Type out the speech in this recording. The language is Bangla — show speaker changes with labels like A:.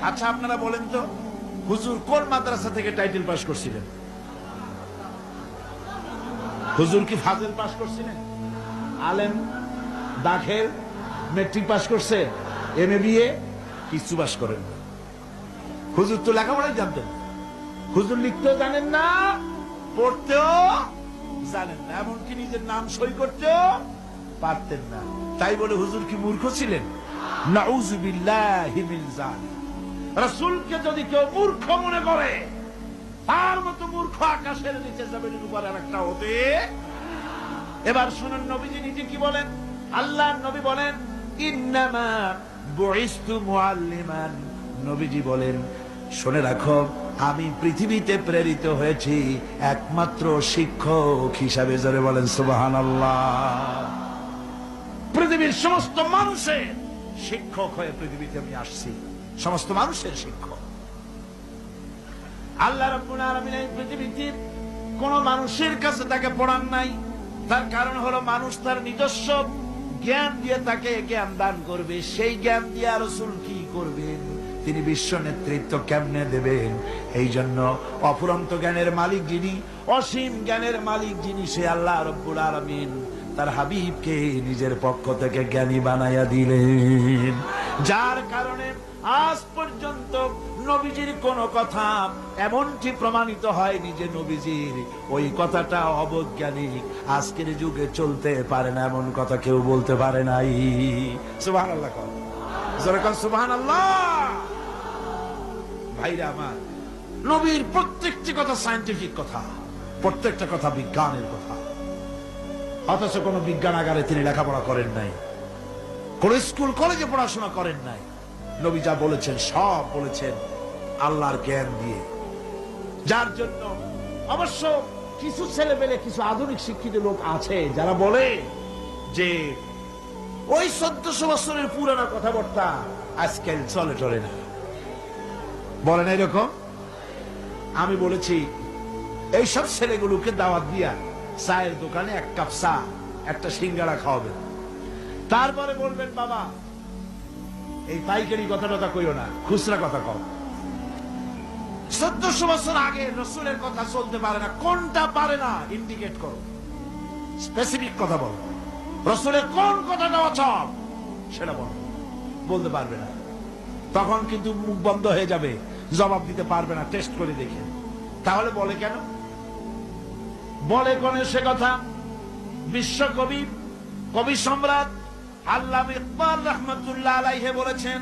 A: আচ্ছা আপনারা বলেন তো, হুজুর কোন মাদ্রাসা থেকে টাইটেল পাস করছিলেন? হুজুর কি ফাজিল পাস করছিলেন? আলেম, দাখিল, মেট্রিক পাস করছে, এমএ বিএ কিছু পাস করেন না। হুজুর তো লেখাপড়াই জানতেন, হুজুর লিখতেও জানেন না, পড়তেও জানেন না, এমনকি নিজের নাম সই করতেও পারতেন না। তাই বলে হুজুর কি মূর্খ ছিলেন? নাউযুবিল্লাহি মিন যালিক। রাসূলকে যদি কেউ মূর্খ মনে করে, তার মতো মূর্খ আকাশের নিচে জমিনের উপর আরেকটা হতে। এবার শুনুন নবীজি নিজে কি বলেন। আল্লাহর নবী বলেন, ইন্নামা বুইসতু মুআল্লিমান। নবীজি বলেন, শুনে রাখো, আমি পৃথিবীতে প্রেরিত হয়েছি একমাত্র শিক্ষক হিসাবে। জোরে বলেন সুবহানাল্লাহ। পৃথিবীর সমস্ত মানুষের শিক্ষক হয়ে পৃথিবীতে আমি আসছি, সমস্ত মানুষের শিক্ষক। আল্লাহ রাব্বুল আলামিন এই পৃথিবীতে কোন মানুষের কাছে তাকে পড়ান নাই। তার কারণ হলো, মানুষ তার নিজস্ব জ্ঞান দিয়ে তাকে জ্ঞান দান করবে। সেই জ্ঞান দিয়ে রাসূল কি করবেন? তিনি বিশ্ব নেতৃত্ব কেমনে দেবেন? এই জন্য অফুরন্ত জ্ঞানের মালিক যিনি, অসীম জ্ঞানের মালিক যিনি, সে আল্লাহ রাব্বুল আলামিন তার হাবিবকে নিজের পক্ষ থেকে জ্ঞানী বানাইয়া দিলেন। যার কারণে আজ পর্যন্ত নবীজির কোন কথা এমনটি প্রমাণিত হয়নি যে নবীজির ওই কথাটা অবৈজ্ঞানিক, আজকের যুগে চলতে পারে না, এমন কথা কেউ বলতে পারে নাই। সুবহানাল্লাহ, জোরে কোন সুবহানাল্লাহ। ভাইরা আমার, নবীর প্রত্যেকটি কথা সায়েন্টিফিক কথা, প্রত্যেকটা কথা বিজ্ঞানের কথা। অথচ কোন বিজ্ঞানাগারে তিনি লেখাপড়া করেন নাই, কোন স্কুল কলেজে পড়াশোনা করেন নাই। নবী যা বলেছেন সব বলেছেন আল্লাহর জ্ঞান দিয়ে। যার জন্য অবশ্য কিছু ছেলে পেলে, কিছু আধুনিক শিক্ষিত লোক আছে যারা বলে যে ওই 1400 বছরের পুরানো কথাবার্তা আজকাল চলে চলে না, বলে না এরকম। আমি বলেছি এইসব ছেলেগুলোকে দাওয়াত দিয়া চায়ের দোকানে এক কাপ চা, একটা সিঙ্গাড়া খাওয়াবেন, তারপরে বলবেন, বাবা এই পাইকারি কথাটা কইও না, খুচরা কথা কও। 1400 বছর আগে রাসূলের কথা চলতে পারে না, কোনটা পারে না ইন্ডিকেট করো, স্পেসিফিক কথা বলো। রাসূলের কোন কথাটা অচল সেটা বলো, বলতে পারবে না। তখন কিন্তু মুখ বন্ধ হয়ে যাবে, জবাব দিতে পারবে না, টেস্ট করে দেখে। তাহলে বলে কেন? বলে কোন সে কথা? বিশ্বকবি, কবি সম্রাট আল্লামা ইকবাল রাহমাতুল্লাহ আলাইহি বলেছেন,